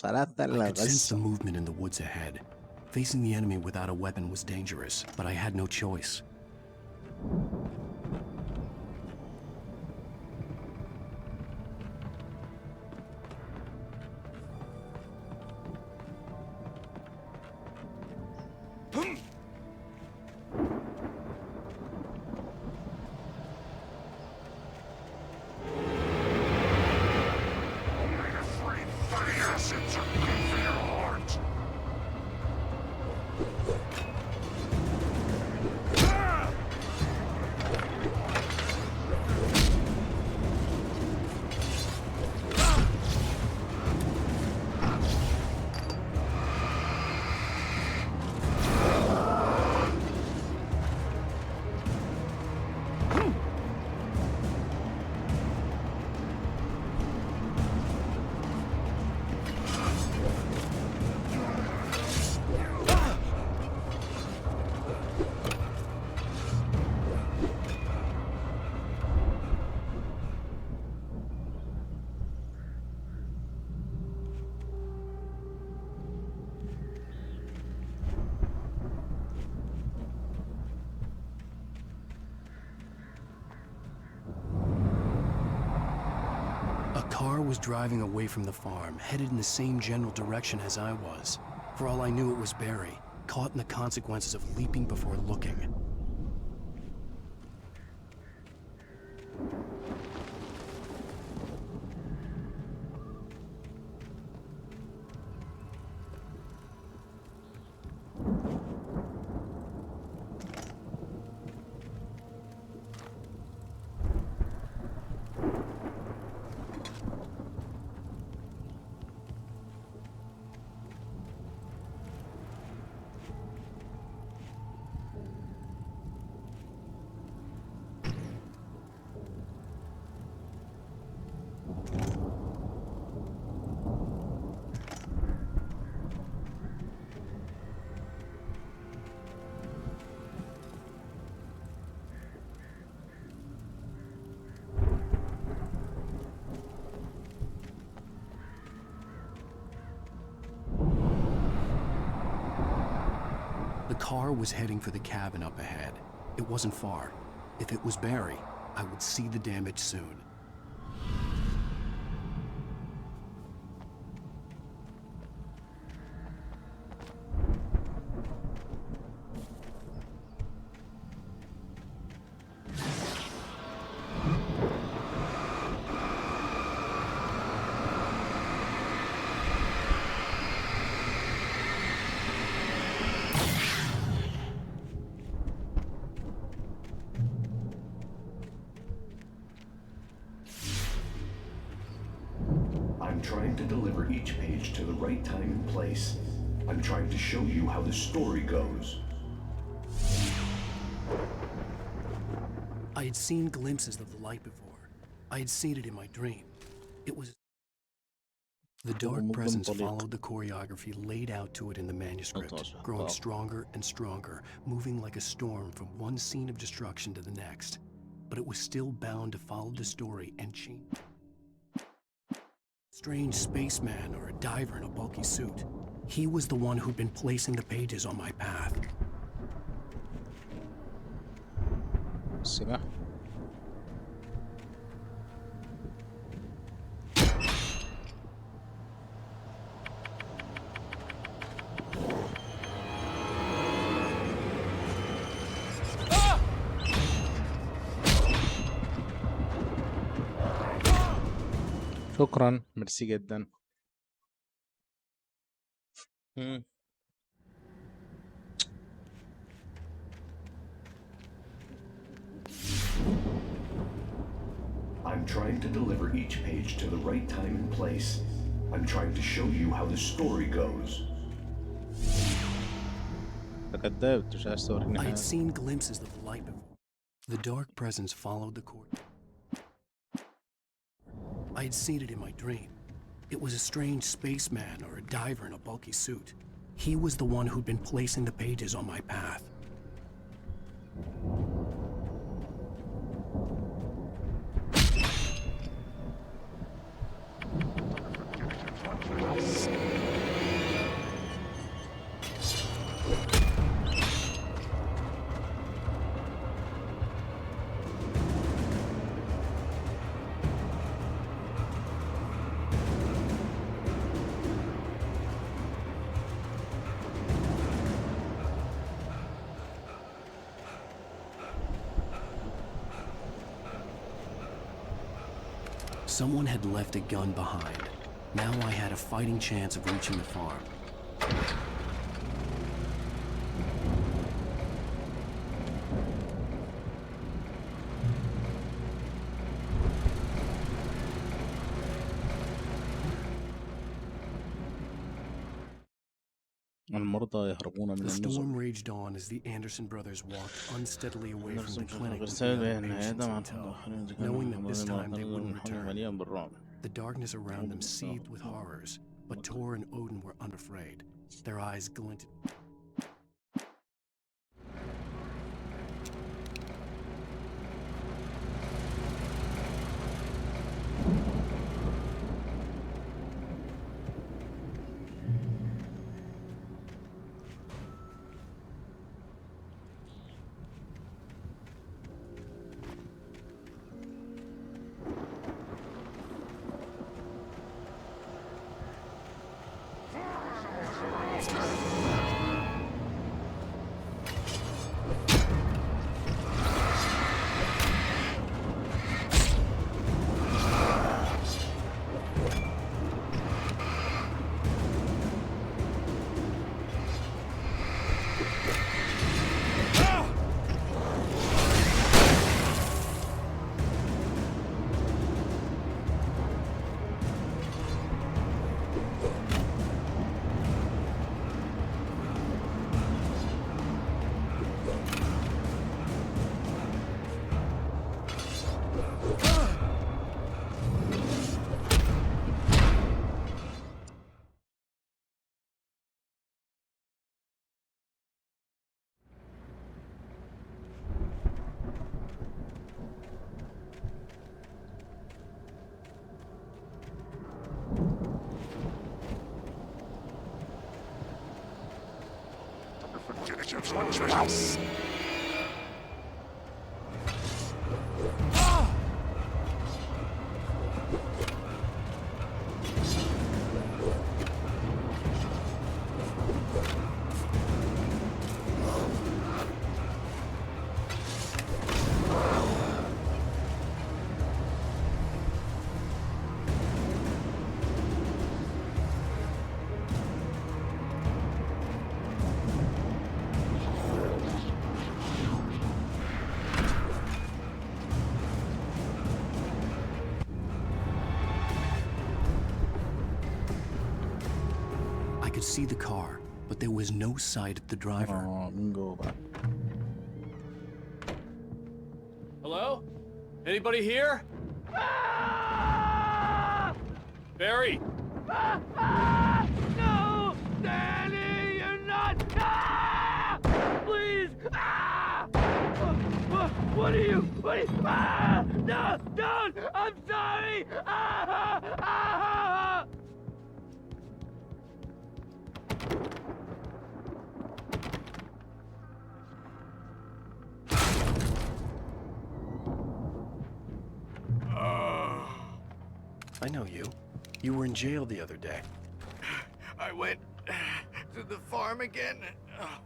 I could sense the movement in the woods ahead. Facing the enemy without a weapon was dangerous, but I had no choice. A car was driving away from the farm, headed in the same general direction as I was. For all I knew, it was Barry, caught in the consequences of leaping before looking. The car was heading for the cabin up ahead. It wasn't far. If it was Barry, I would see the damage soon. I'm trying to deliver each page to the right time and place. I'm trying to show you how the story goes. I had seen glimpses of the light before. I had seen it in my dream. It was... The dark presence followed the choreography laid out to it in the manuscript, growing stronger and stronger, moving like a storm from one scene of destruction to the next. But it was still bound to follow the story and change. Strange spaceman or a diver in a bulky suit. He was the one who'd been placing the pages on my path. السلاح شكرا ميرسي جدا. I'm trying to deliver each page to the right time and place. I'm trying to show you how the story goes. I had seen glimpses of the light before. The dark presence followed the court. I had seen it in my dream. It was a strange spaceman or a diver in a bulky suit. He was the one who'd been placing the pages on my path. Someone had left a gun behind. Now I had a fighting chance of reaching the farm. المرضى يهربون من The storm النزل. raged on as the Anderson brothers walked unsteadily away from the أندرسون clinic with رسالة the other بأن patients هذا in tow, مع knowing that this time they wouldn't return. مليان بالرعب. The darkness around them seethed with horrors, but Tor and Odin were unafraid. Their eyes glinted. I could see the car, but there was no sight of the driver. من جوه بقى. Hello? Anybody here? Barry! No! Danny, you're not! Please! What are you? No! Don't! I'm sorry! I know you. You were in jail the other day. I went to the farm again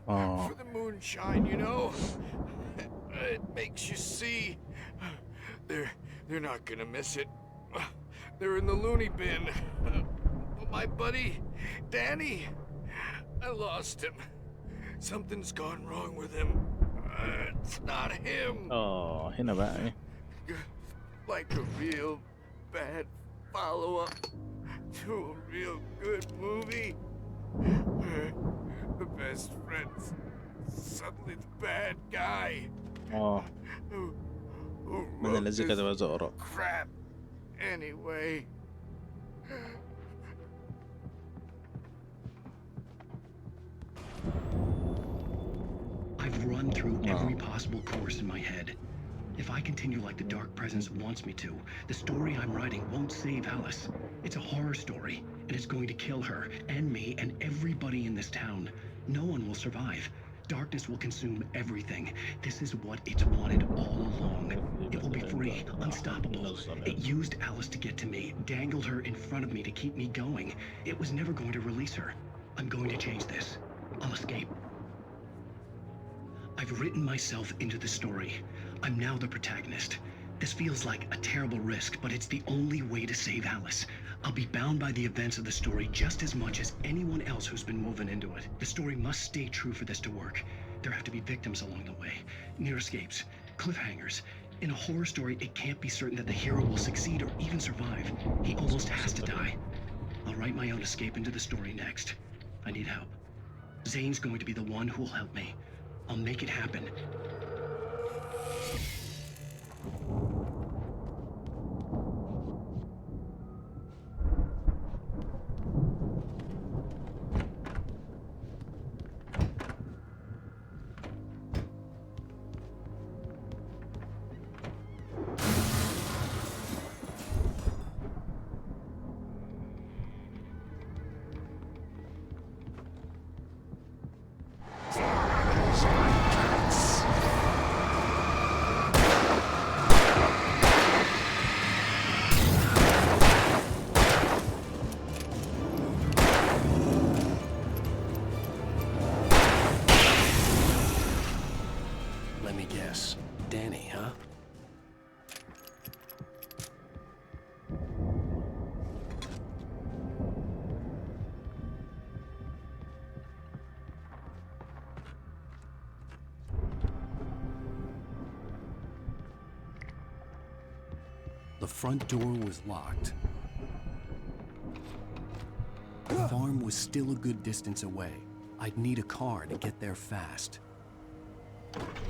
Oh. for the moonshine, you know? It makes you see. They're not gonna miss it. They're in the loony bin. But my buddy, Danny, I lost him. Something's gone wrong with him. It's not him. هنا بقى إيه؟ Like a real bad follow-up to a real good movie. Where the best friend's suddenly the bad guy. Who من wrote الذي this كتب هذا الآراء. crap anyway. I've run through every possible course in my head. If I continue like the Dark Presence wants me to, the story I'm writing won't save Alice. It's a horror story, and it's going to kill her, and me, and everybody in this town. No one will survive. Darkness will consume everything. This is what it's wanted all along. It will be free, unstoppable. It used Alice to get to me, dangled her in front of me to keep me going. It was never going to release her. I'm going to change this. I'll escape. I've written myself into the story. I'm now the protagonist. This feels like a terrible risk, but it's the only way to save Alice. I'll be bound by the events of the story just as much as anyone else who's been woven into it. The story must stay true for this to work. There have to be victims along the way, near escapes, cliffhangers. In a horror story, it can't be certain that the hero will succeed or even survive. He almost has to die. I'll write my own escape into the story next. I need help. Zane's going to be the one who'll help me. I'll make it happen. Let me guess. Danny, huh? The front door was locked. The farm was still a good distance away. I'd need a car to get there fast.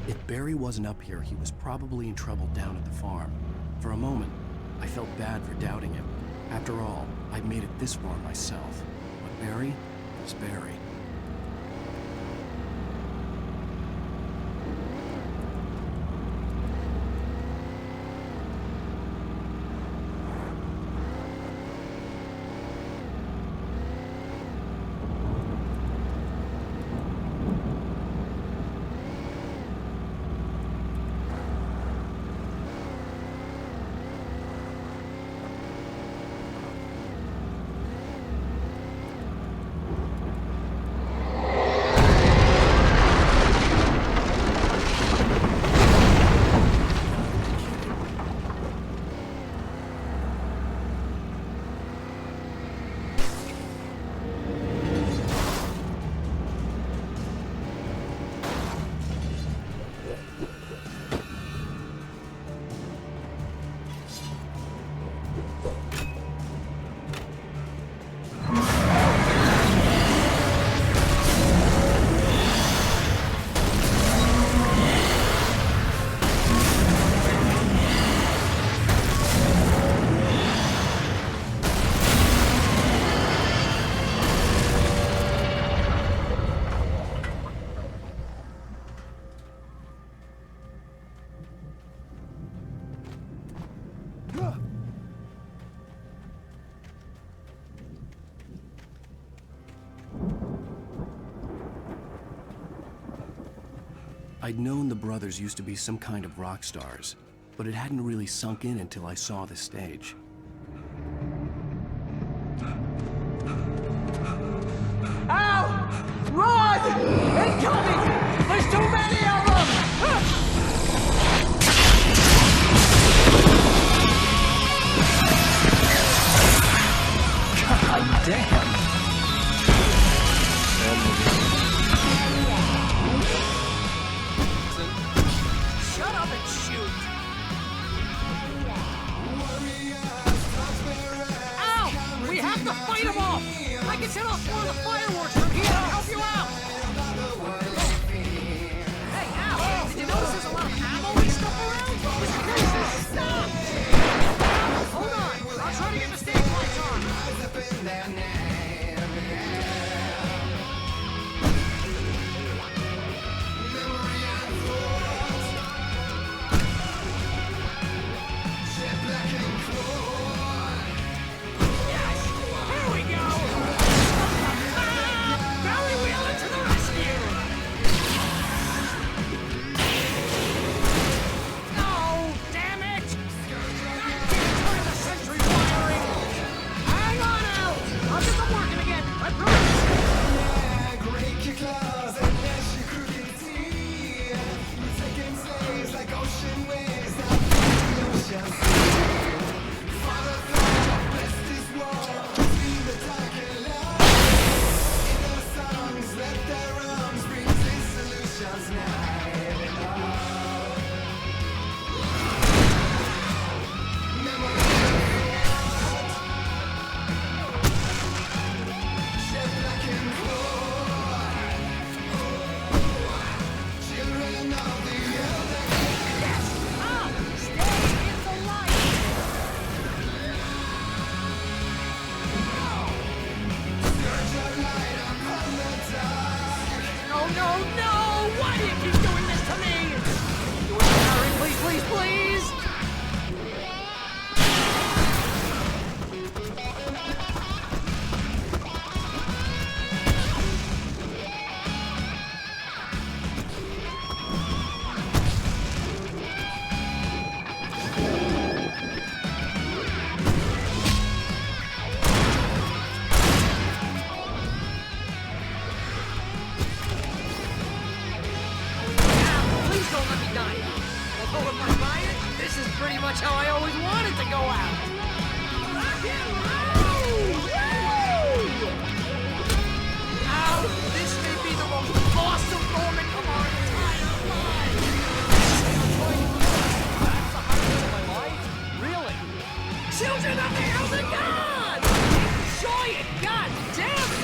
If Barry wasn't up here, he was probably in trouble down at the farm. For a moment, I felt bad for doubting him. After all, I'd made it this far myself. But Barry was Barry. I'd known the brothers used to be some kind of rock stars, but it hadn't really sunk in until I saw the stage. Ow! Run! Incoming! There's too many of them! God damn! Shut up and shoot! no! Why do you keep doing this to me? Do it, Harry, please, please, please! Please don't let me die. Although if I buy it, this is pretty much how I always wanted to go out. Rock and roll! Woo! Ow! This may be the most awesome moment of our entire lives. That's the highlight of my life? Really? Children of the house of God! Enjoy it! God damn it!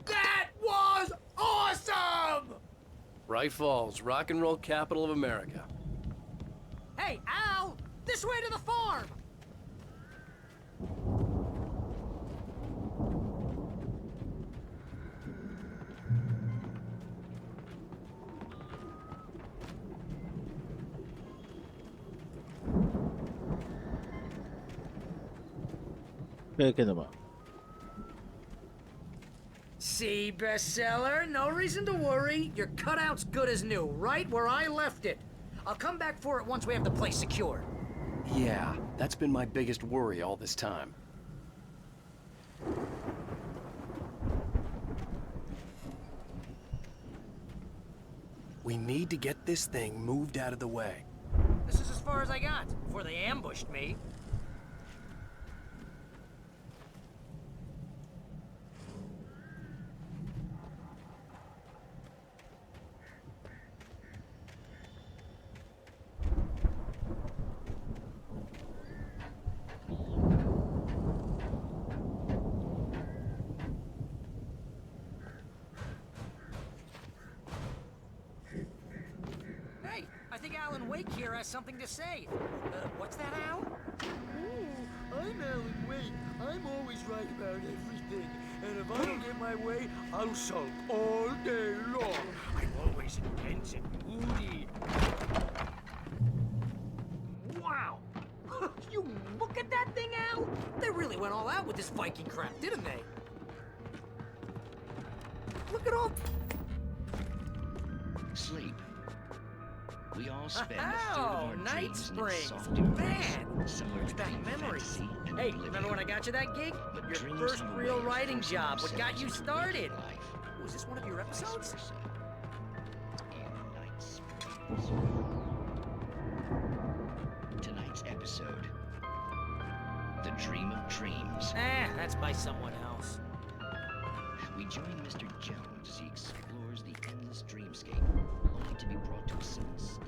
That was awesome! Bright Falls, rock and roll capital of America. Hey, Al! This way to the farm! كده بقى. See, bestseller, no reason to worry. Your cutout's good as new, right where I left it. I'll come back for it once we have the place secured. Yeah, that's been my biggest worry all this time. We need to get this thing moved out of the way. This is as far as I got before they ambushed me. Hey, I think Alan Wake here has something to say. What's that, Al? Oh, I'm Alan Wake. I'm always right about everything. And if I don't get my way, I'll sulk all day long. I'm always intense and moody. Wow! You look at that thing, Al! They really went all out with this Viking crap, didn't they? Look at all... Sleep. We all spend a third of Oh, our Night dreams in Springs! its soft embrace, Man! similar Brings to back dream memories. fantasy and Hey, oblivion. remember when I got you that gig? But Your dreams first have a real way of writing forcing job, what got themselves you into started? waking life, Was this one of your vice episodes? versa. In Night Springs. Tonight's episode: The Dream of Dreams. That's by someone else. We join Mr. Jones as he explores the endless dreamscape, only to be brought to a sudden stop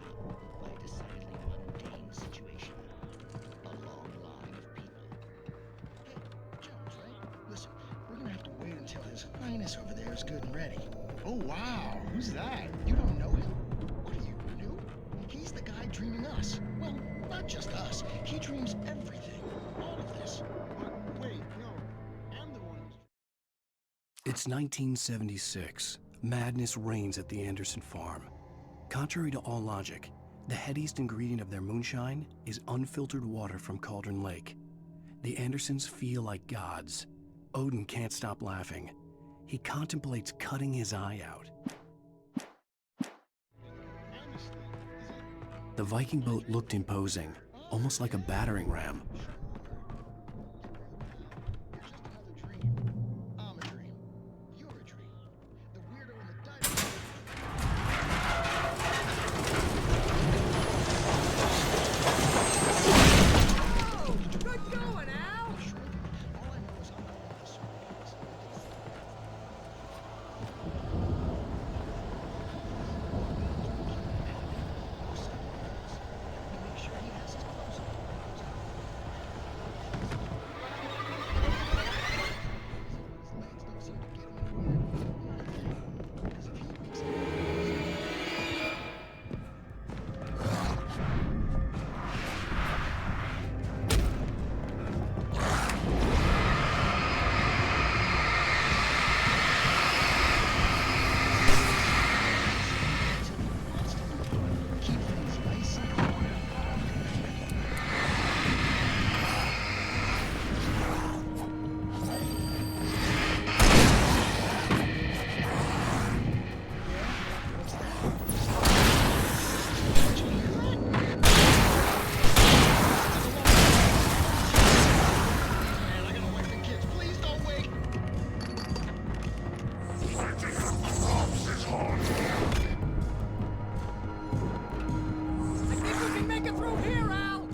by a decidedly mundane situation. A long line of people. Hey, Jones, right? Listen, we're gonna have to wait until His Highness over there is good and ready. Oh, wow. Who's that? You don't know him? What are you, new? He's the guy dreaming us. Well, not just us. He dreams everything. All of this. But wait, no. I'm the one who's... It's 1976. Madness reigns at the Anderson farm. Contrary to all logic, the headiest ingredient of their moonshine is unfiltered water from Cauldron Lake. The Andersons feel like gods. Odin can't stop laughing. He contemplates cutting his eye out. The Viking boat looked imposing, almost like a battering ram. I'm a dream. You're a dream. The weirdo in the diaper. Oh, good going, Al. All I know is I'm going to this place. Make sure he has his clothes on. His legs don't seem to get him anywhere. Because if he makes keep things nice and quiet. Man, I gotta wake the kids. Please don't wake. I think we can make it through here, Al.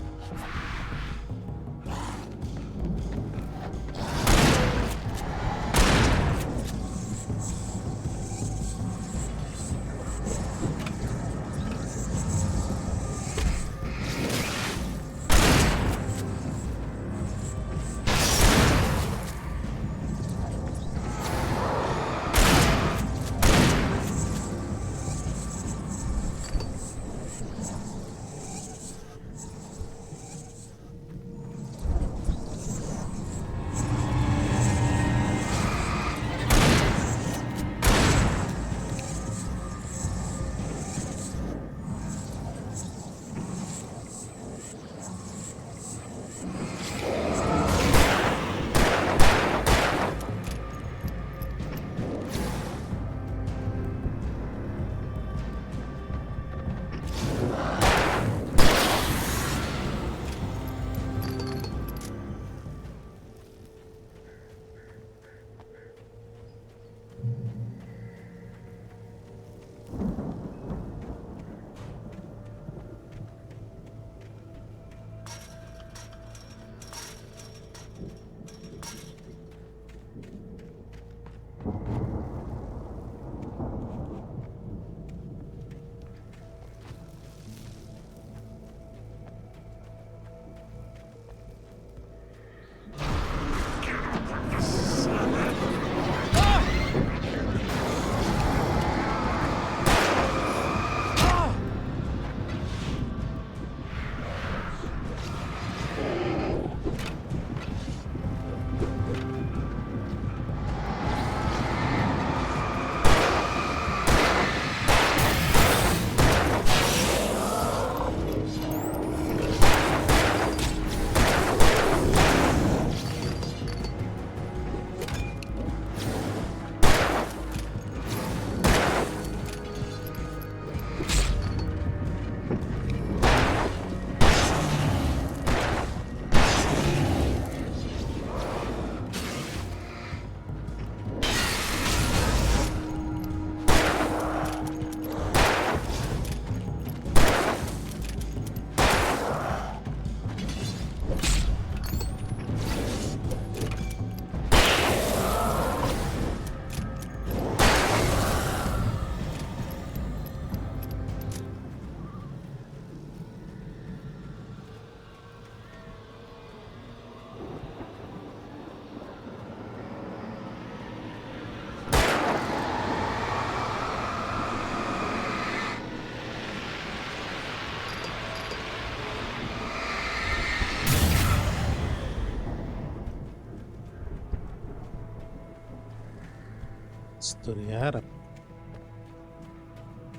استر يا رب.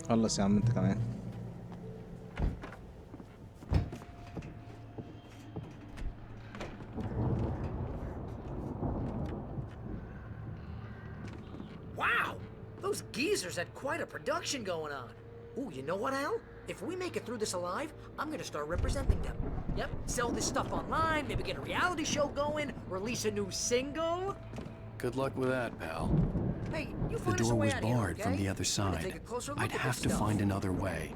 خلص يا عم انت كمان. Wow, those geezers had quite a production going on. Ooh, you know what, Al? If we make it through this alive, I'm gonna start representing them. Yep, sell this stuff online, maybe get a reality show going, release a new single. Good luck with that, pal. Hey, you The find us a door way was out of here, barred from okay? the other I'm gonna side. take a closer look I'd at have this to stuff. find another way.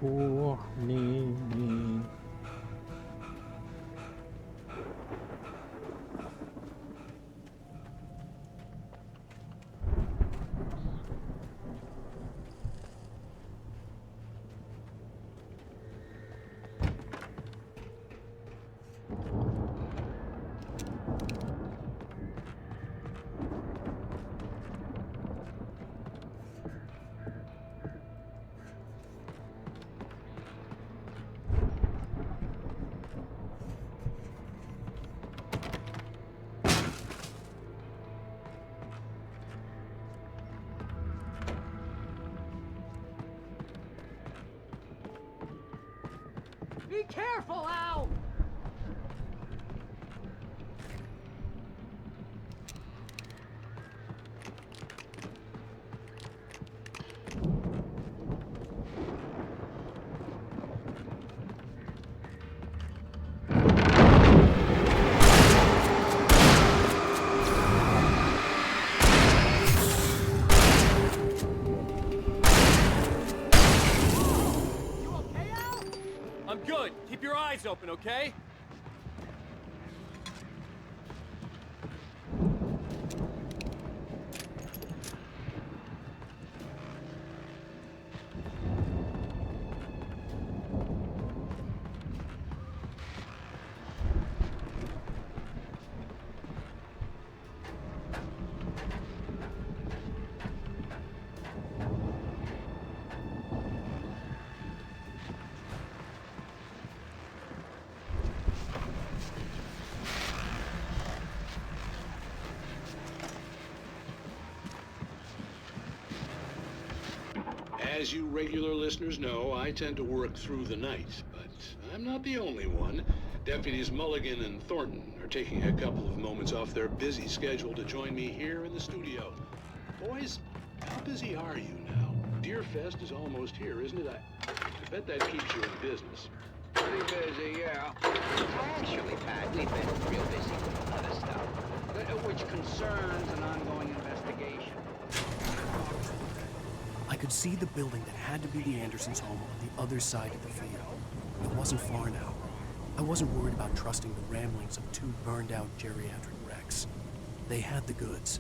روح لمين؟ Be careful, Al! I'm good. Keep your eyes open, okay? As you regular listeners know, I tend to work through the night, but I'm not the only one. Deputies Mulligan and Thornton are taking a couple of moments off their busy schedule to join me here in the studio. Boys, how busy are you now? Deerfest is almost here, isn't it? I bet that keeps you in business. Pretty busy, yeah. Actually, Pat, we've been real busy with other stuff, which concerns an ongoing investigation. I could see the building that had to be the Andersons' home on the other side of the field. It wasn't far now. I wasn't worried about trusting the ramblings of two burned-out geriatric wrecks. They had the goods.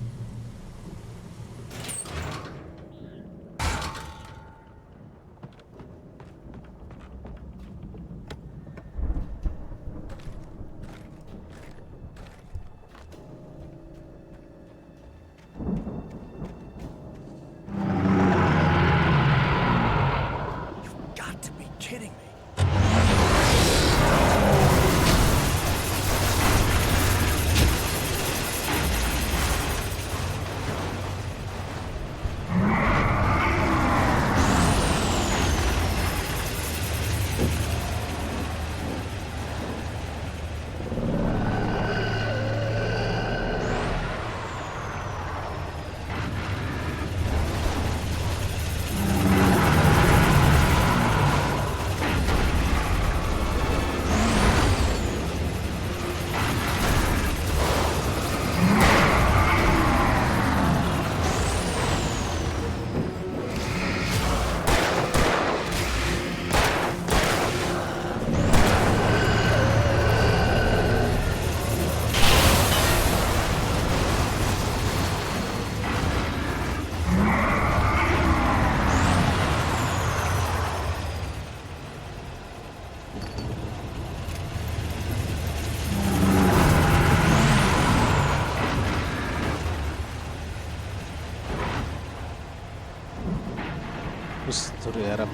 استر يا رب.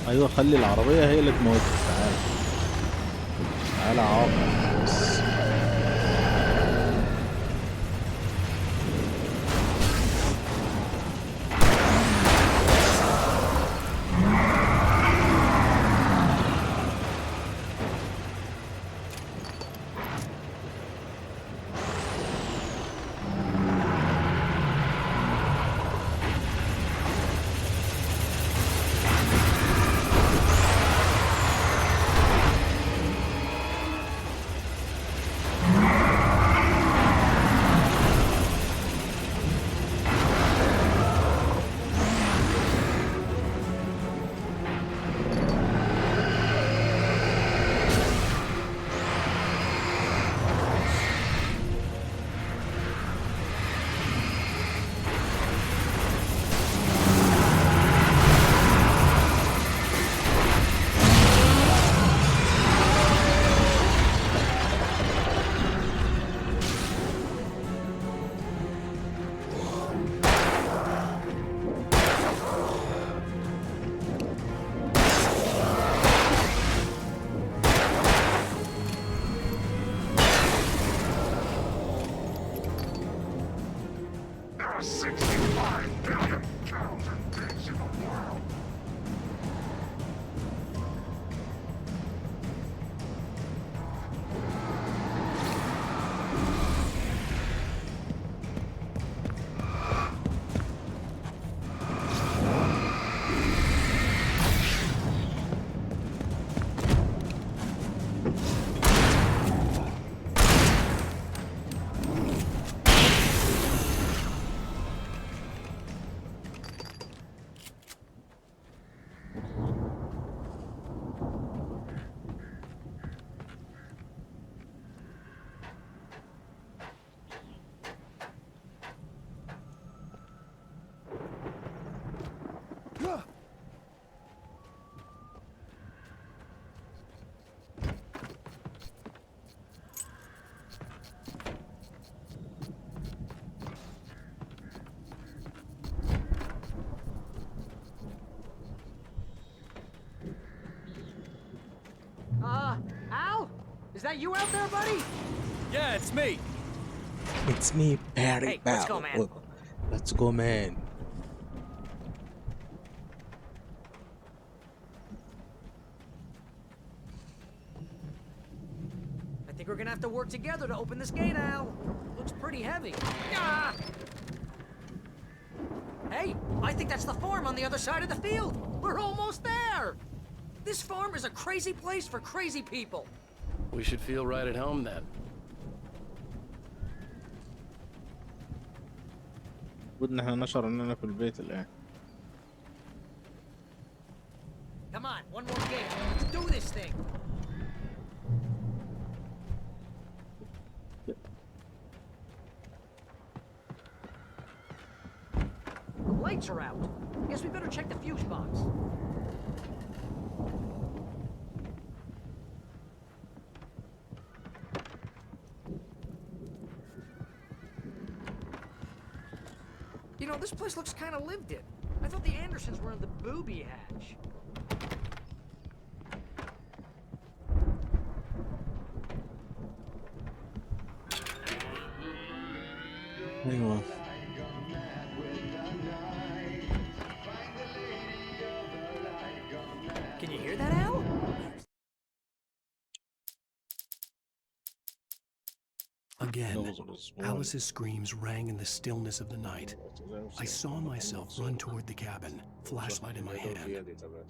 ايوه خلي العربية هي اللي تموت. تعالى تعالى عاقل بس. Al? Is that you out there, buddy? Yeah, it's me. It's me, Barry. Hey, let's go, man. Let's go, man. I think we're gonna have to work together to open this gate, Al. Looks pretty heavy. Ah! Hey, I think that's the farm on the other side of the field. We're almost there. This farm is a crazy place for crazy people. We should feel right at home then. المفروض ان احنا نشر اننا في البيت الان. Come on, one more game. Let's do this thing. The lights are out. Guess we better check the fuse box. You know, this place looks kind of lived in. I thought the Andersons were in the booby hatch. ايوه Can you hear that, Al? Again, Alice's screams rang in the stillness of the night. I saw myself run toward the cabin, flashlight in my hand.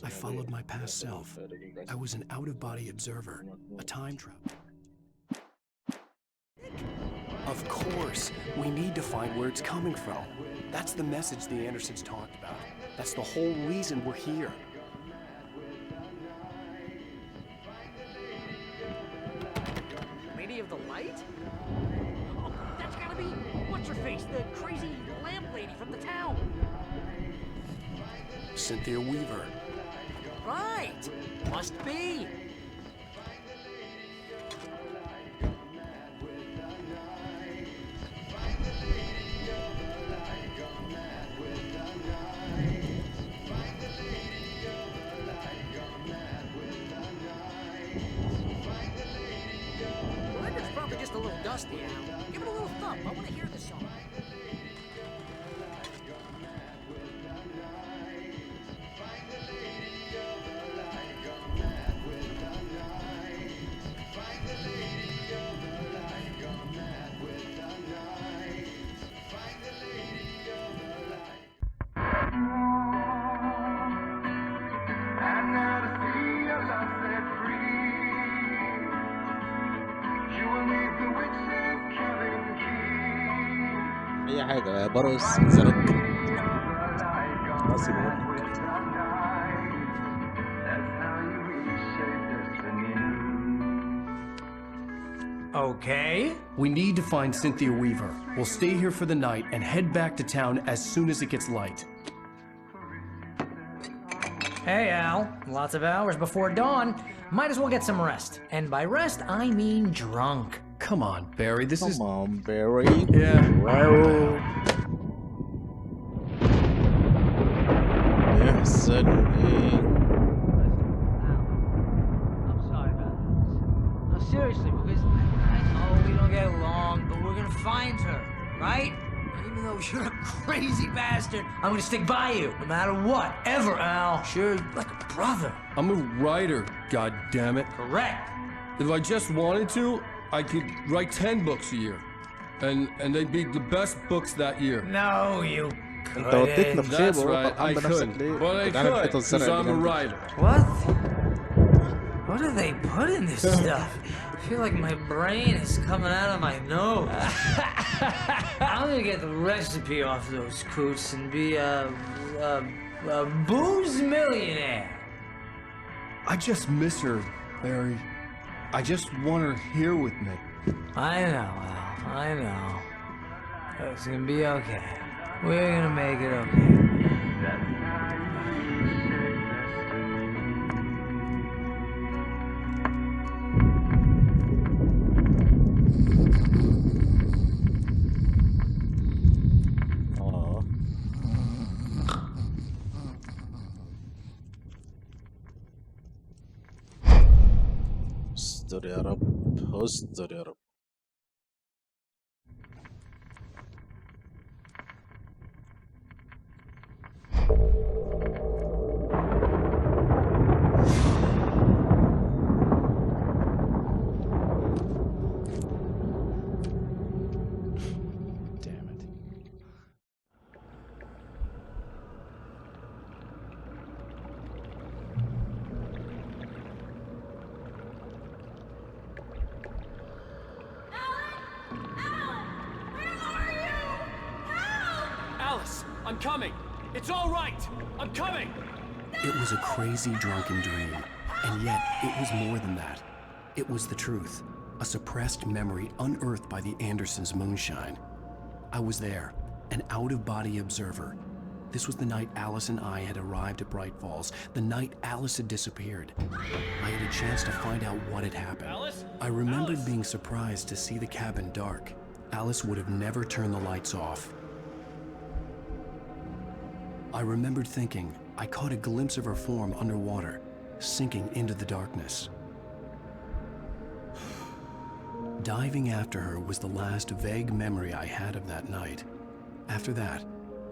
I followed my past self. I was an out-of-body observer, a time traveler. Of course, we need to find where it's coming from. That's the message the Andersons talked about. That's the whole reason we're here. Lady of the Light? Oh, that's gotta be what's-her-face, the crazy lamp lady from the town. Cynthia Weaver. Right. Must be. The record's probably just a little dusty, Al. Give it a little thump. I want to hear this song. اي حاجه يا برص زرق Okay. We need to find Cynthia Weaver. We'll stay here for the night and head back to town as soon as it gets light. Hey, Al. Lots of hours before dawn. Might as well get some rest. And by rest, I mean drunk. Come on, Barry, this is... Come on, Barry. Yeah. Wow. يحسن ايه I'm sorry about this. No, seriously, because I know we don't get along, but we're gonna find her, right? Even though you're a crazy bastard, I'm gonna stick by you, no matter what, ever, Al. Sure, like a brother. I'm a writer, goddammit. Correct. If I just wanted to, I could write 10 books a year. And they'd be the best books that year. No, you انت وديتنا couldn't. بخيبه That's وروح right, I الحمد نفسك could. ليه؟ But I كنت عارف could, حيطة because الزرق I'm a اللي writer. What? What do they put in this stuff? I feel like my brain is coming out of my nose. I'm gonna get the recipe off those coots and be a booze millionaire. I just miss her, Barry. I just want her here with me. I know, Al. I know. It's gonna be okay. We're gonna make it okay. استر يا رب استر يا رب Damn it. Alice, I'm coming. It's all right. I'm coming. It was a crazy drunken dream, and yet it was more than that. It was the truth, a suppressed memory unearthed by the Andersons' moonshine. I was there, an out-of-body observer. This was the night Alice and I had arrived at Bright Falls, the night Alice had disappeared. I had a chance to find out what had happened. Alice? I remembered Alice? being surprised to see the cabin dark. Alice would have never turned the lights off. I remembered thinking I caught a glimpse of her form underwater, sinking into the darkness. Diving after her was the last vague memory I had of that night. After that,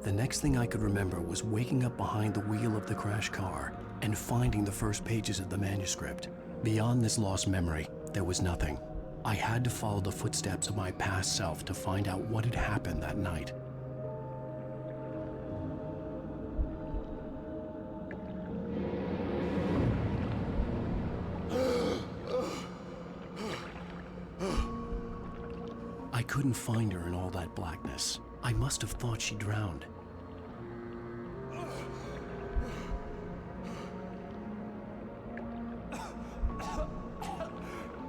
the next thing I could remember was waking up behind the wheel of the crash car and finding the first pages of the manuscript. Beyond this lost memory, there was nothing. I had to follow the footsteps of my past self to find out what had happened that night. I couldn't find her in all that blackness. I must have thought she drowned.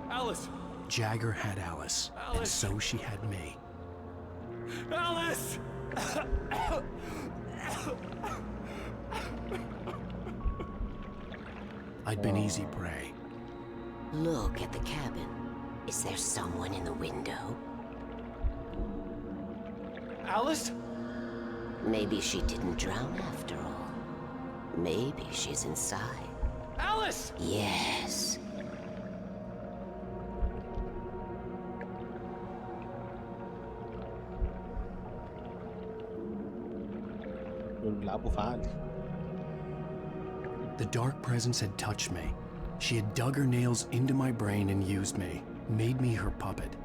Alice! Jagger had Alice, and Alice. so she had me. Alice! I'd been easy prey. Look at the cabin. Is there someone in the window? Alice? Maybe she didn't drown after all. Maybe she's inside. Alice! Yes. The dark presence had touched me. She had dug her nails into my brain and used me, made me her puppet.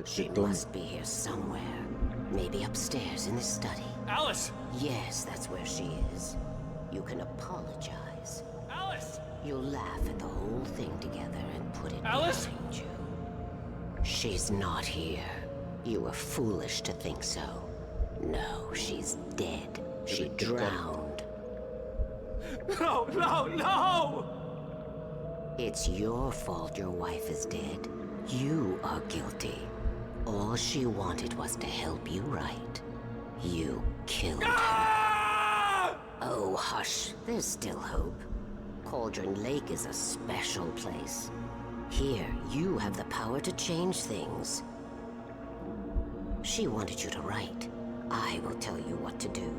She must be here somewhere. Maybe upstairs in the study. Alice! Yes, that's where she is. You can apologize. Alice! You'll laugh at the whole thing together and put it Alice? behind you. She's not here. You were foolish to think so. No, she's dead. She drowned. No, no, no! It's your fault your wife is dead. You are guilty. All she wanted was to help you right. You killed her. Oh, hush. There's still hope. Cauldron Lake is a special place. Here, you have the power to change things. She wanted you to write. I will tell you what to do.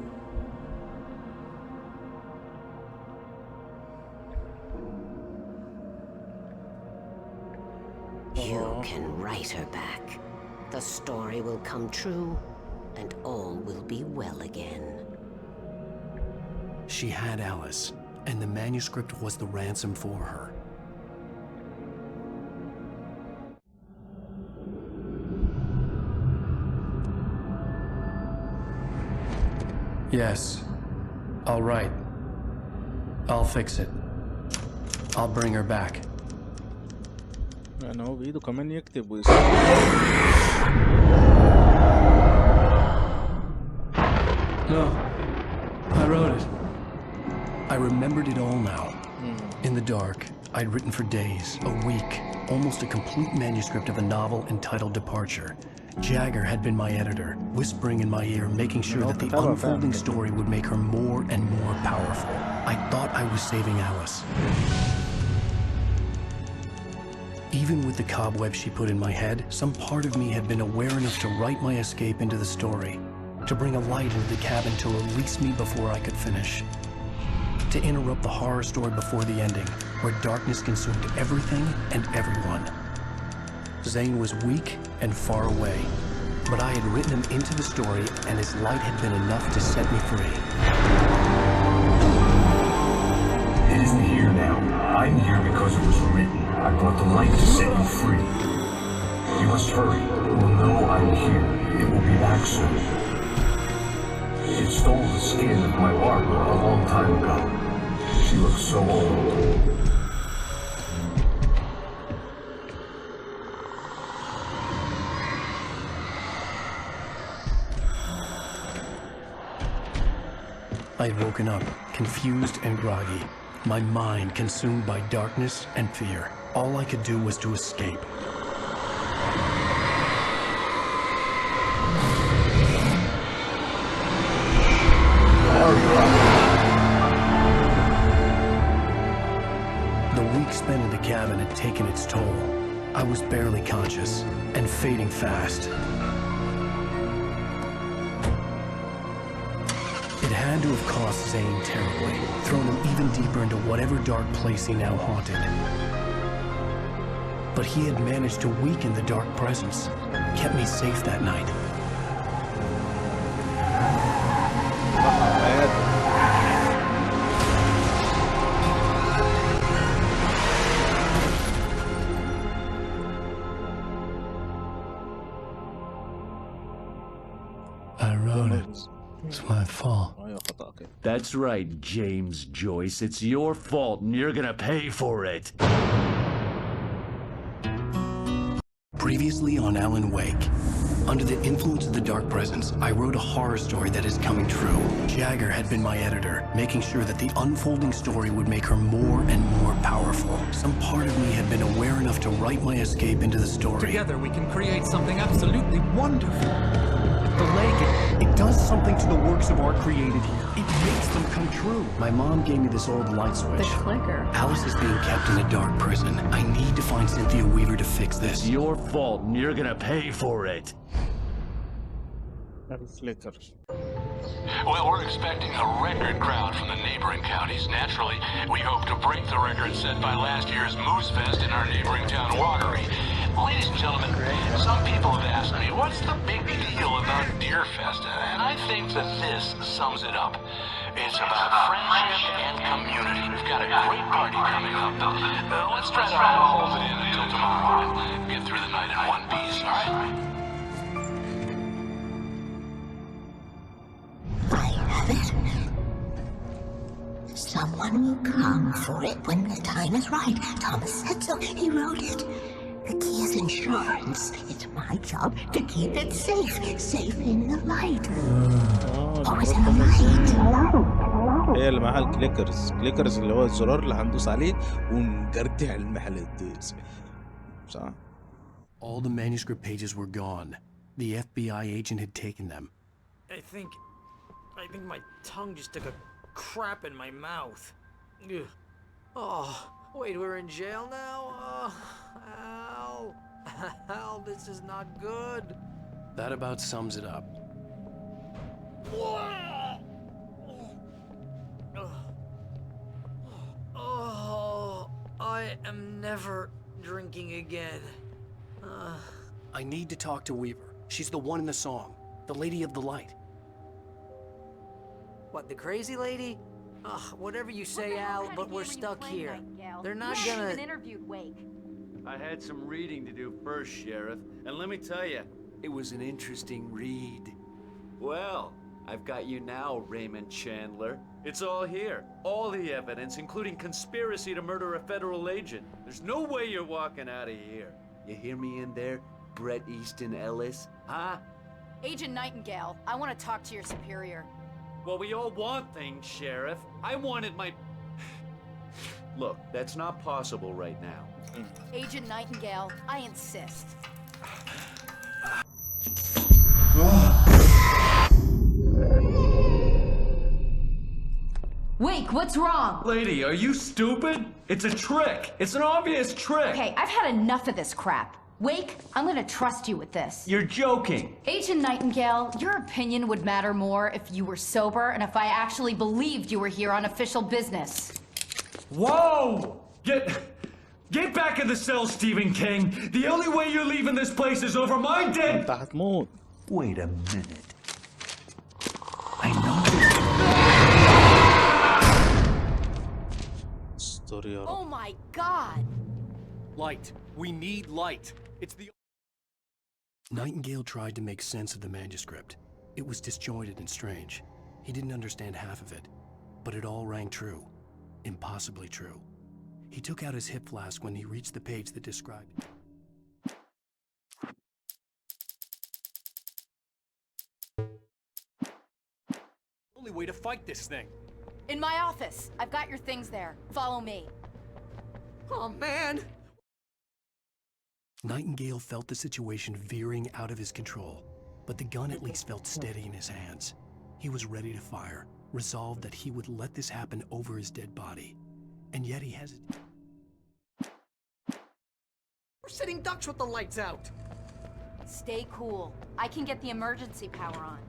You can write her back. The story will come true, and all will be well again. She had Alice, and the manuscript was the ransom for her. Yes. All right. I'll fix it. I'll bring her back. يعني هو بإيده كمان يكتب No, I wrote it. I remembered it all now. In the dark, I'd written for days, a week, almost a complete manuscript of a novel entitled Departure. Jagger had been my editor, whispering in my ear, making sure that the unfolding story would make her more and more powerful. I thought I was saving Alice. Even with the cobweb she put in my head, some part of me had been aware enough to write my escape into the story, to bring a light into the cabin to release me before I could finish, to interrupt the horror story before the ending, where darkness consumed everything and everyone. Zane was weak and far away, but I had written him into the story, and his light had been enough to set me free. It isn't here now. I'm here because it was written. I brought the light to set you free. You must hurry. It will know I'm here. It will be back soon. It stole the skin of my Barbara a long time ago. She looks so old. I had woken up, confused and groggy, my mind consumed by darkness and fear. All I could do was to escape. The week spent in the cabin had taken its toll. I was barely conscious and fading fast. It had to have cost Zane terribly, thrown him even deeper into whatever dark place he now haunted. But he had managed to weaken the dark presence, kept me safe that night. I wrote it. It's my fault. That's right, James Joyce. It's your fault, and you're gonna pay for it. Previously on Alan Wake. Under the influence of the dark presence, I wrote a horror story that is coming true. Jagger had been my editor, making sure that the unfolding story would make her more and more powerful. Some part of me had been aware enough to write my escape into the story. Together we can create something absolutely wonderful. The lake, it does something to the works of art created here. It makes them come true. My mom gave me this old light switch. The clicker. Alice is being kept in a dark prison. I need to find Cynthia Weaver to fix this. It's your fault and you're gonna pay for it. Well, we're expecting a record crowd from the neighboring counties. Naturally, we hope to break the record set by last year's Moose Fest in our neighboring town, Watery. Ladies and gentlemen, some people have asked me, what's the big deal about Deer Fest? And I think that this sums it up. It's about friendship and community. We've got a great party coming up. Let's try to hold it in until tomorrow and get through the night in one piece, all right? Someone will come for it when the time is right. Thomas said so. He wrote it. The key is insurance. It's my job to keep it safe. Safe in the light. Always in the light. هي اللي معاها الكليكرز. كليكرز اللي هو الزرار اللي هندوس عليه ونجرتع المحل صح. All the manuscript pages were gone. The FBI agent had taken them. I think my tongue just took a crap in my mouth. Ugh. Oh, wait, we're in jail now? Al. Al, this is not good. That about sums it up. Oh, I am never drinking again. I need to talk to Weaver. She's the one in the song. The Lady of the Light. What, the crazy lady? Whatever you say, Al, but we're stuck here. They're not gonna... interviewed Wake. I had some reading to do first, Sheriff, and let me tell you, it was an interesting read. Well, I've got you now, Raymond Chandler. It's all here. All the evidence, including conspiracy to murder a federal agent. There's no way you're walking out of here. You hear me in there, Bret Easton Ellis? Huh? Agent Nightingale, I want to talk to your superior. Well, we all want things, Sheriff. I wanted my... Look, that's not possible right now. Agent Nightingale, I insist. Wake, what's wrong? Lady, are you stupid? It's a trick. It's an obvious trick. Okay, I've had enough of this crap. Wake, I'm gonna trust you with this. You're joking. Agent Nightingale, your opinion would matter more if you were sober and if I actually believed you were here on official business. Whoa! Get back in the cell, Stephen King. The only way you're leaving this place is over my dead... Wait a minute. I know this. Oh my God! Light. We need light. It's the... Nightingale tried to make sense of the manuscript. It was disjointed and strange. He didn't understand half of it, but it all rang true. Impossibly true. He took out his hip flask when he reached the page that described it. Only way to fight this thing. In my office. I've got your things there. Follow me. Oh, man! Nightingale felt the situation veering out of his control, but the gun at least felt steady in his hands. He was ready to fire, resolved that he would let this happen over his dead body. And yet he hesitated. We're sitting ducks with the lights out. Stay cool. I can get the emergency power on.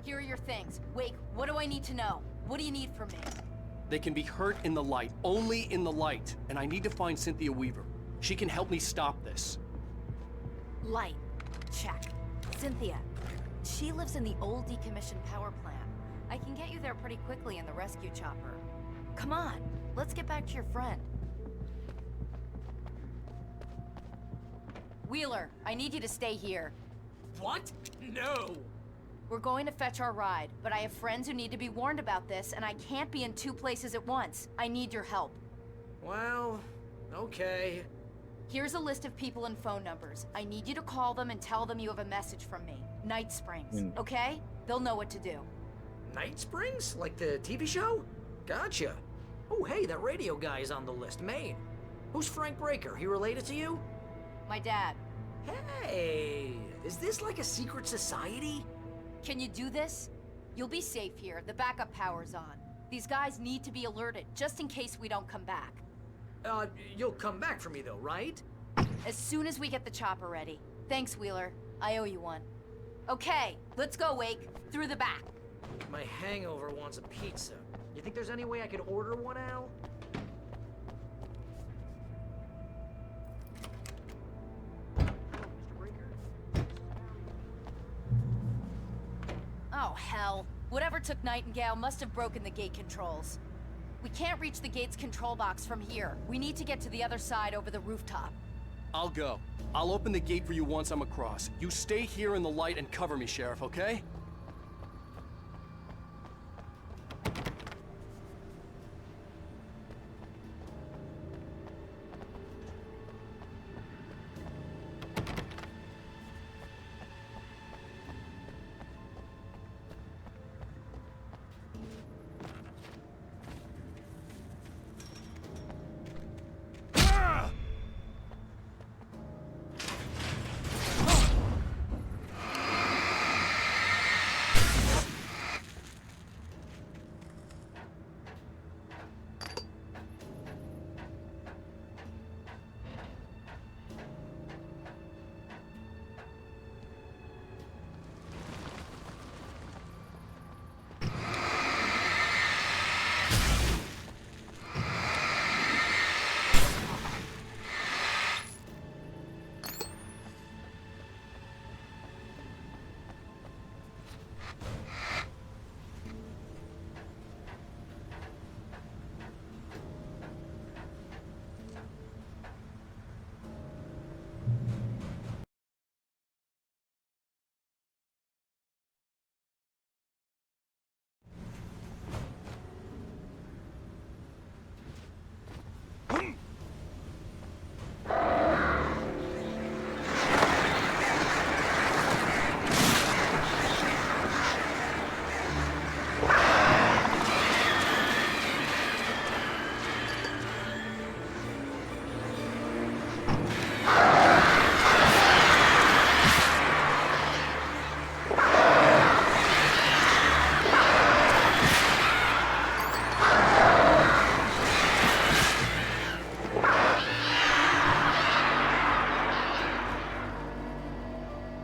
Here are your things. Wake, what do I need to know? What do you need from me? They can be hurt in the light, only in the light. And I need to find Cynthia Weaver. She can help me stop this. Light. Check. Cynthia. She lives in the old decommissioned power plant. I can get you there pretty quickly in the rescue chopper. Come on, let's get back to your friend. Wheeler, I need you to stay here. What? No! We're going to fetch our ride, but I have friends who need to be warned about this, and I can't be in 2 places at once. I need your help. Well, okay. Here's a list of people and phone numbers. I need you to call them and tell them you have a message from me. Night Springs, okay? They'll know what to do. Night Springs? Like the TV show? Gotcha. Oh, hey, that radio guy is on the list. Maine. Who's Frank Breaker? He related to you? My dad. Hey, is this like a secret society? Can you do this? You'll be safe here. The backup power's on. These guys need to be alerted, just in case we don't come back. You'll come back for me though, right? As soon as we get the chopper ready. Thanks, Wheeler. I owe you one. Okay, let's go, Wake. Through the back. My hangover wants a pizza. You think there's any way I could order one, Al? Oh, hell. Whatever took Nightingale must have broken the gate controls. We can't reach the gate's control box from here. We need to get to the other side over the rooftop. I'll go. I'll open the gate for you once I'm across. You stay here in the light and cover me, Sheriff, okay?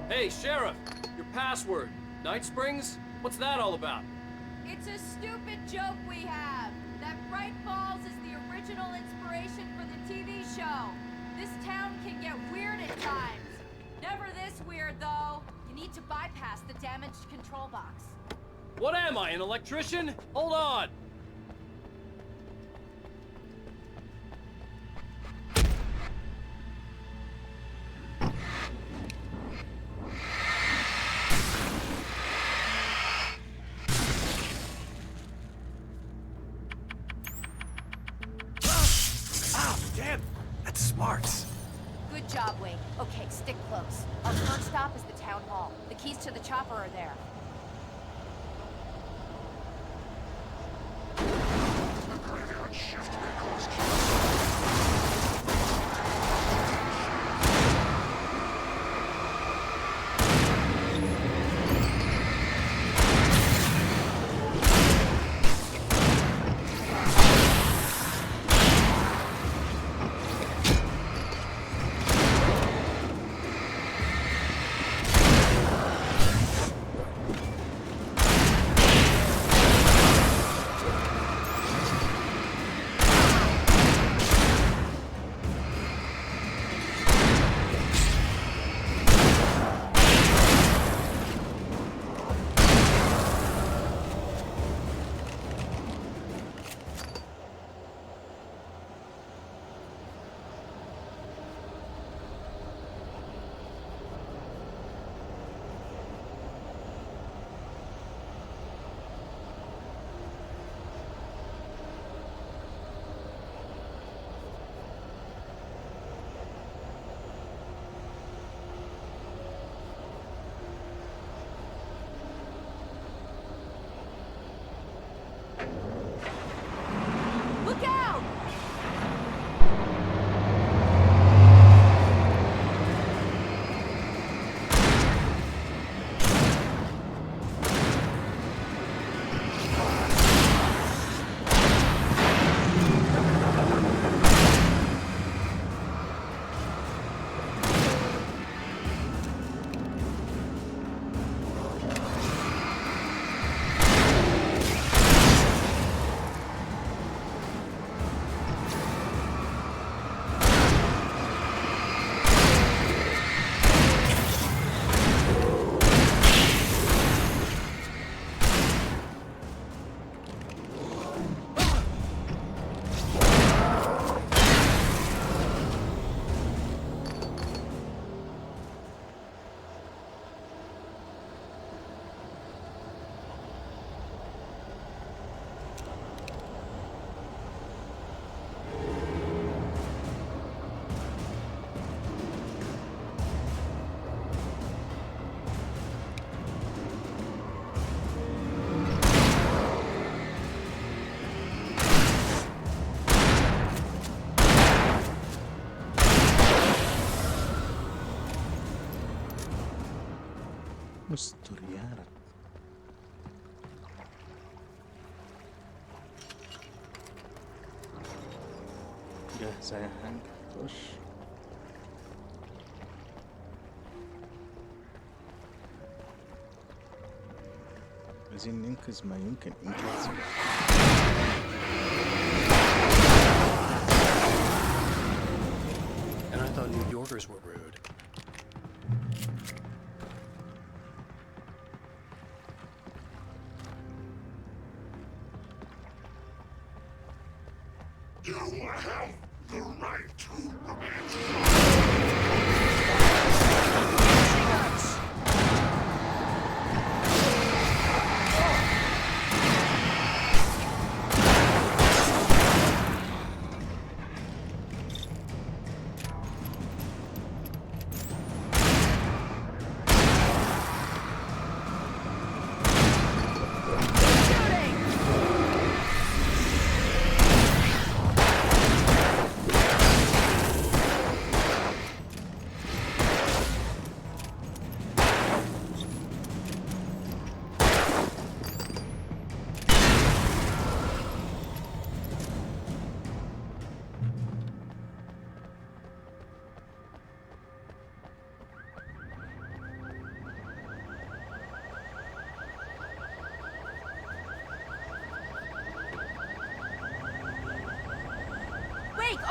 Hey, Sheriff! Your password. Night Springs? What's that all about? It's a stupid joke we have. That Bright Falls is the original inspiration for the TV show. This town can get weird at times. Never this weird, though. You need to bypass the damaged control box. What am I, an electrician? Hold on! Damn, that's smart. Good job, Wake. Okay, stick close. Our first stop is the town hall. The keys to the chopper are there. استر يا رب. جاهز اي حاجة خش. عايزين ننقذ ما يمكن انقاذه. And I thought New Yorkers were rude. You have the right to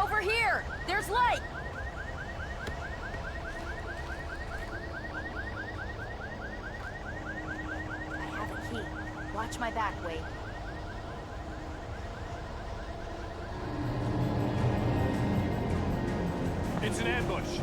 Over here! There's light! I have a key. Watch my back, Wade. It's an ambush.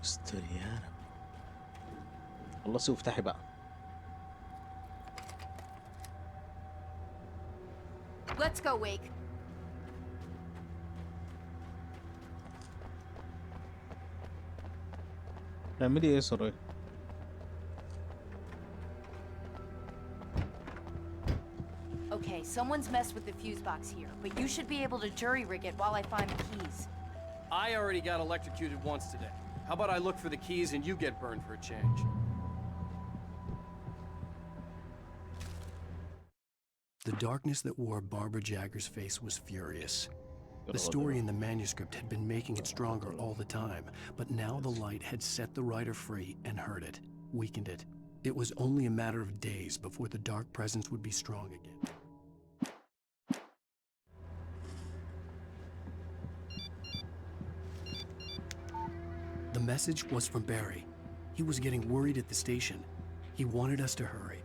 استر يا رب. خلصي وافتحي بقى. Let's go, Wake. تعملي ايه يا سرايا؟ Okay, someone's messed with the fuse box here, but you should be able to jury-rig it while I find the keys. I already got electrocuted once today. How about I look for the keys and you get burned for a change? The darkness that wore Barbara Jagger's face was furious. The story in the manuscript had been making it stronger all the time, but now the light had set the writer free and hurt it, weakened it. It was only a matter of days before the dark presence would be strong again. The message was from Barry. He was getting worried at the station. He wanted us to hurry.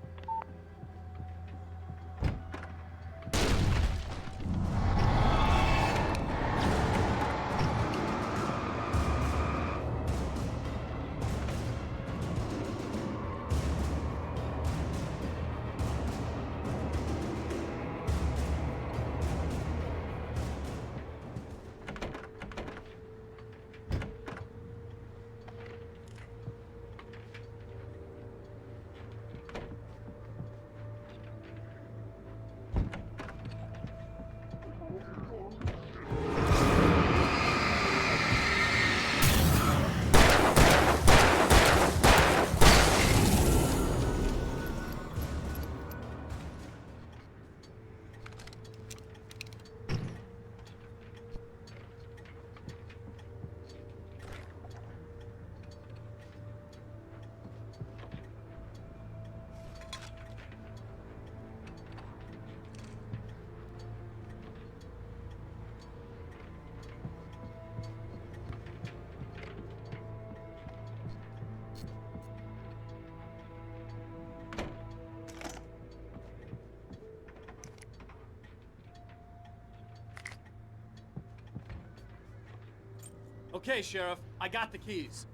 Okay, Sheriff, I got the keys.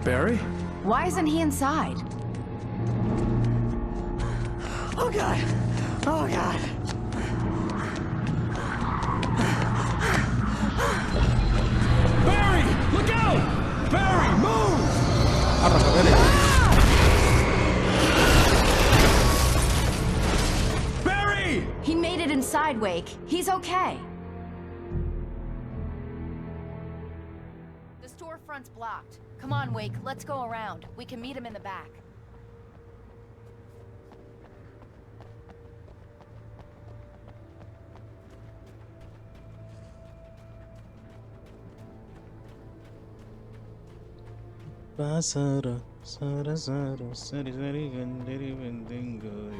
Barry? Why isn't he inside? Oh God! Oh God! Barry! Look out! Barry, move! Barry! He made it inside, Wake. He's okay. The storefront's blocked. Come on, Wake. Let's go around. We can meet him in the back. Basara, Sara, Sara, Sari, Sari, Gandiri, Vendingo.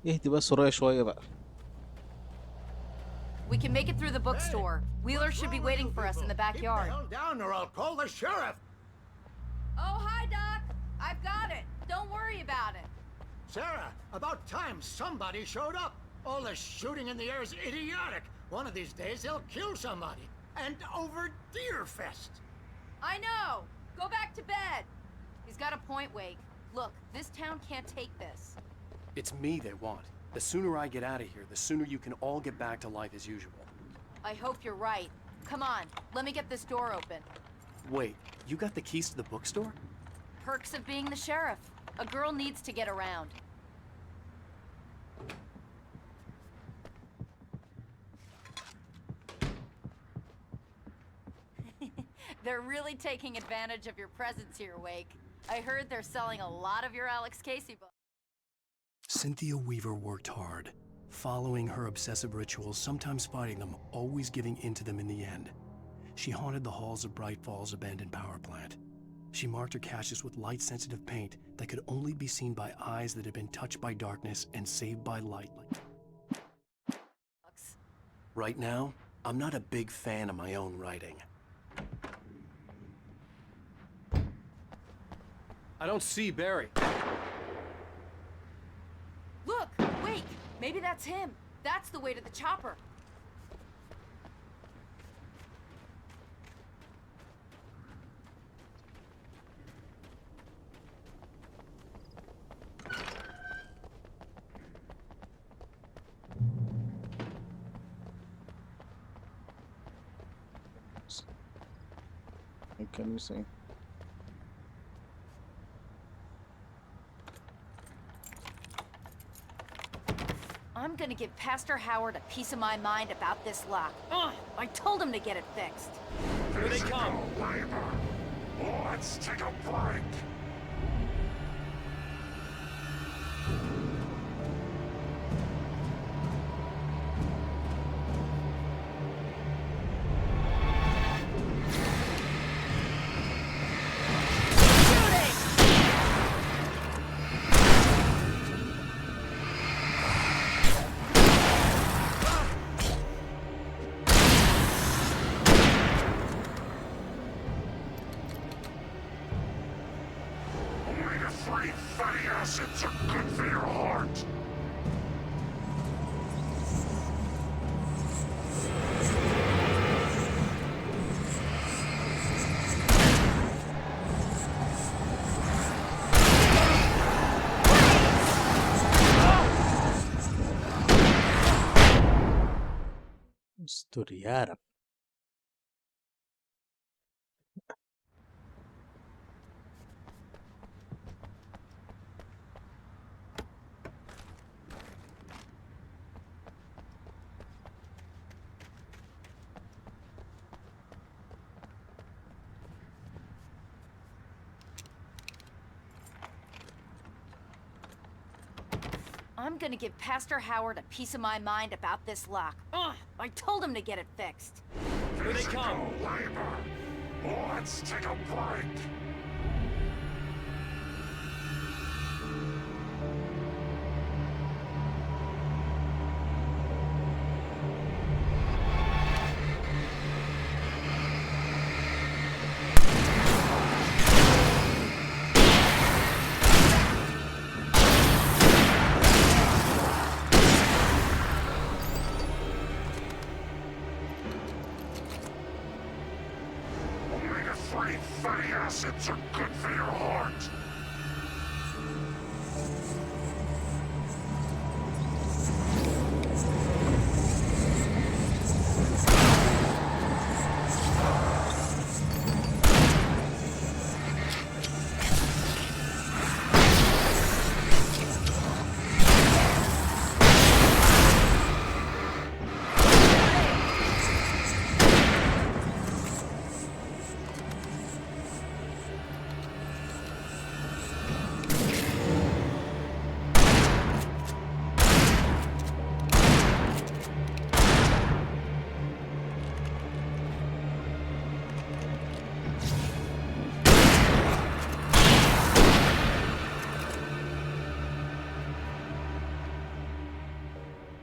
اهدي بس ورايا شوية بقى. We can make it through the bookstore. Wheeler should be waiting for us in the backyard. Keep the hell down or I'll call the sheriff. Oh, hi, Doc. I've got it. Don't worry about it. Sarah, about time somebody showed up. All this shooting in the air is idiotic. One of these days they'll kill somebody. And over Deerfest. I know. Go back to bed. He's got a point, Wake. Look, this town can't take this. It's me they want. The sooner I get out of here, the sooner you can all get back to life as usual. I hope you're right. Come on, let me get this door open. Wait, you got the keys to the bookstore? Perks of being the sheriff. A girl needs to get around. They're really taking advantage of your presence here, Wake. I heard they're selling a lot of your Alex Casey books. Cynthia Weaver worked hard, following her obsessive rituals, sometimes fighting them, always giving in to them in the end. She haunted the halls of Bright Falls abandoned power plant. She marked her caches with light-sensitive paint that could only be seen by eyes that had been touched by darkness and saved by light. Right now, I'm not a big fan of my own writing. I don't see Barry. Look, wait, maybe that's him. That's the way to the chopper. الكنيسة. I'm gonna give Pastor Howard a piece of my mind about this lock. Ugh, I told him to get it fixed. Here they come. Let's take a break. Omega-3 fatty acids are good for your heart. استر يا رب. I'm gonna give Pastor Howard a piece of my mind about this lock. Ugh, I told him to get it fixed. Here they come. Let's take a break. Omega-3 fatty acids are good for your heart.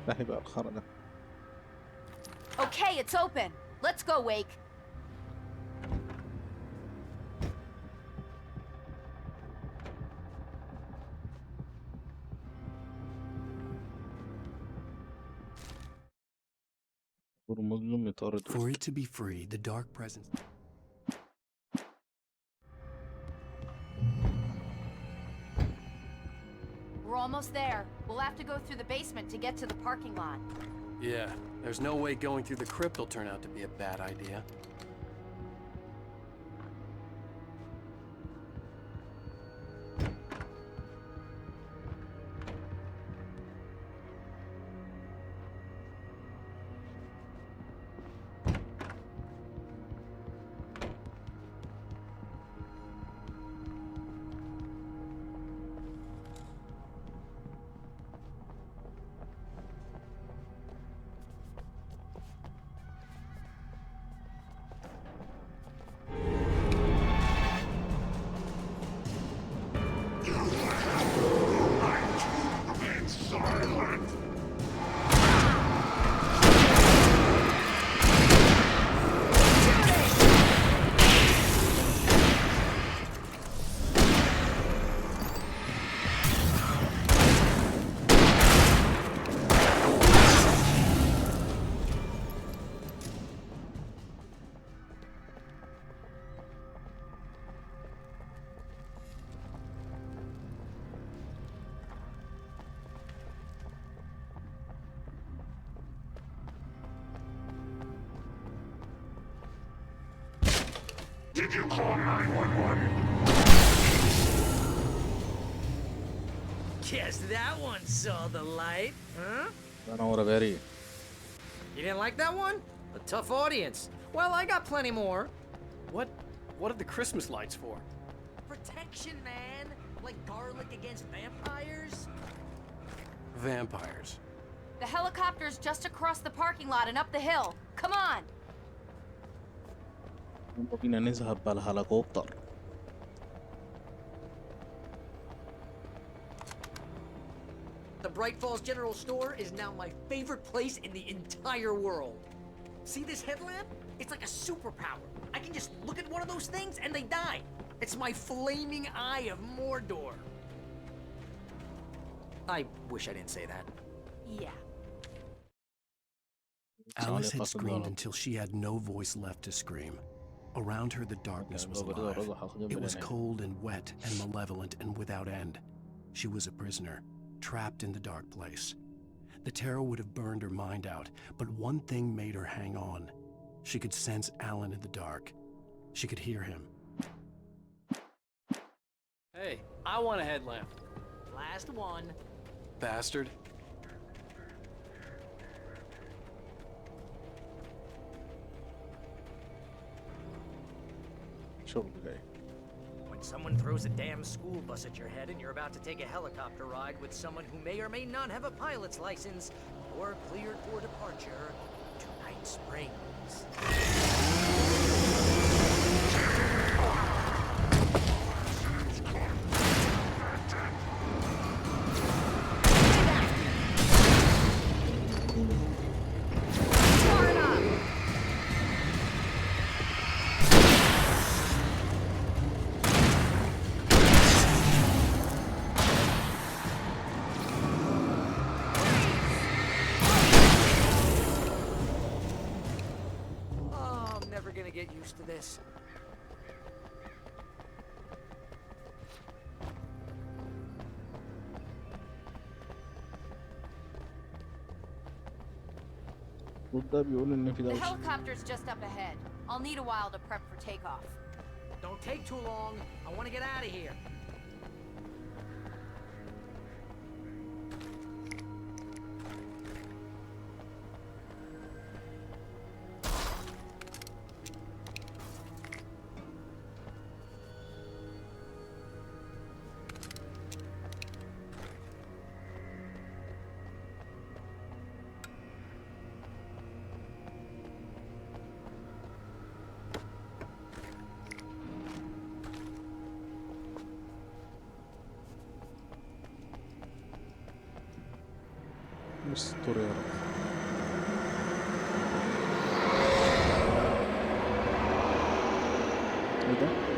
ده هيبقى الخرا ده. Okay, it's open. Let's go, Wake. مظلوم يطارد. For it to be free, the dark presence. We're almost there. We'll have to go through the basement to get to the parking lot. Yeah, there's no way going through the crypt will turn out to be a bad idea. Did you call 911? Guess that one saw the light, huh? very. You didn't like that one? A tough audience. Well, I got plenty more. What are the Christmas lights for? Protection, man. Like garlic against vampires. Vampires. The helicopter's just across the parking lot and up the hill. Come on! بينا نذهب بالهليكوبتر. The Bright Falls General Store is now my favorite place in the entire world. See this headlamp? It's like a superpower. I can just look at one of those things and they die. It's my flaming eye of Mordor. I wish I didn't say that. Yeah. Alice had screamed until she had no voice left to scream. Around her, the darkness was alive. It was cold and wet and malevolent and without end. She was a prisoner, trapped in the dark place. The terror would have burned her mind out, but one thing made her hang on. She could sense Alan in the dark. She could hear him. Hey, I want a headlamp. Last one. Bastard. When someone throws a damn school bus at your head and you're about to take a helicopter ride with someone who may or may not have a pilot's license, or cleared for departure to Night Springs. Get used to this. The helicopter's just up ahead. I'll need a while to prep for takeoff. Don't take too long. I want to get out of here. استر يا رب. ايه ده؟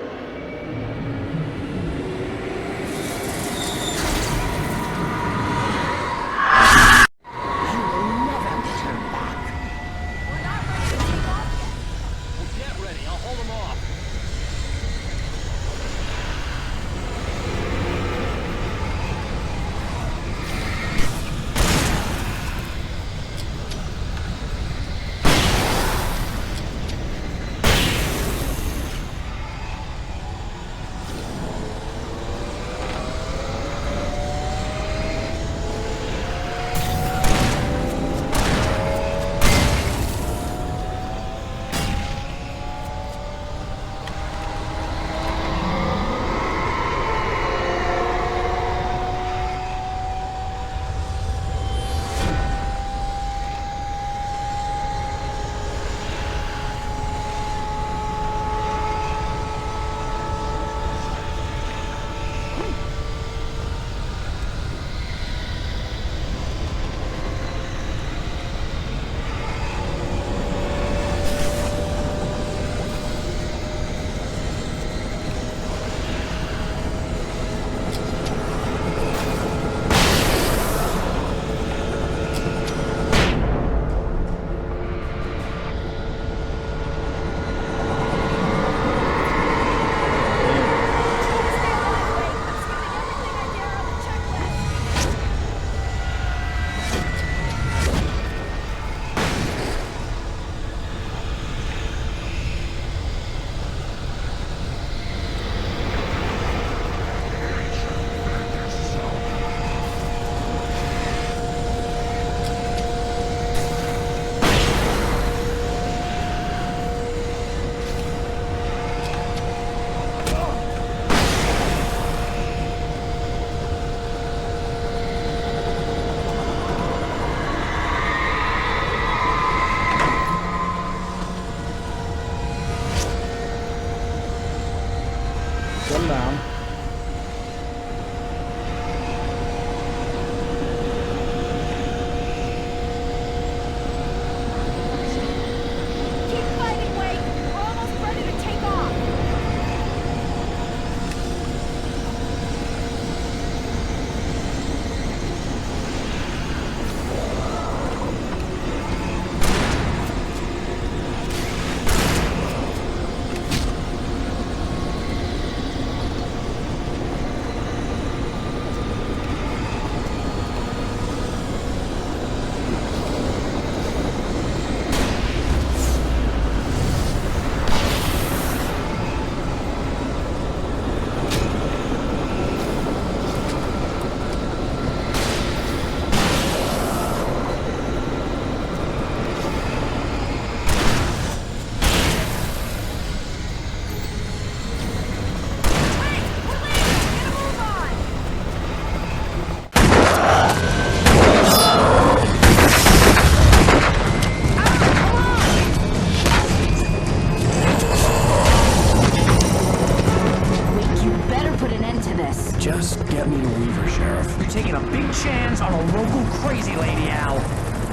this. Just get me to Weaver, Sheriff. You're taking a big chance on a local crazy lady, Al.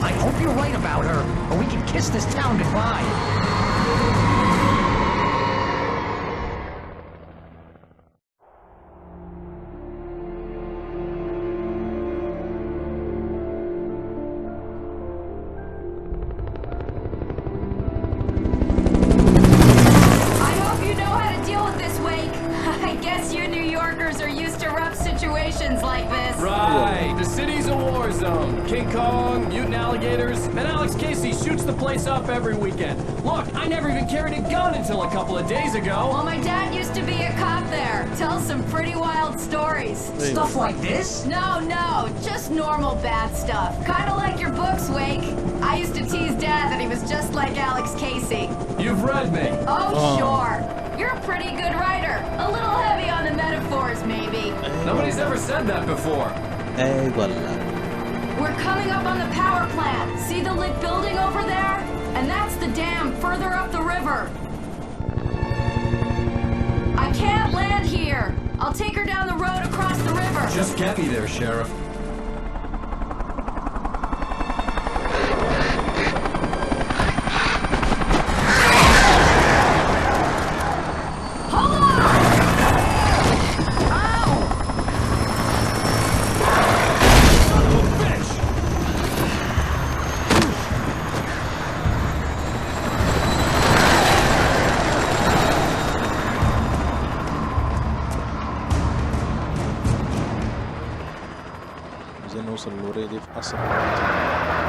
I hope you're right about her, or we can kiss this town goodbye. Like this. Right, the city's a war zone. King Kong, mutant alligators, and Alex Casey shoots the place up every weekend. Look, I never even carried a gun until a couple of days ago. Well, my dad used to be a cop there. Tells some pretty wild stories. Stuff like this? No, just normal bad stuff. Kinda like your books, Wake. I used to tease Dad that he was just like Alex Casey. You've read me. Oh, sure. You're a pretty good writer. A little heavy on the metaphors, maybe. Nobody's ever said that before. We're coming up on the power plant. See the lit building over there? And that's the dam further up the river. I can't land here. I'll take her down the road across the river. Just get me there, Sheriff. عايزين نوصل للورية دي في أسرع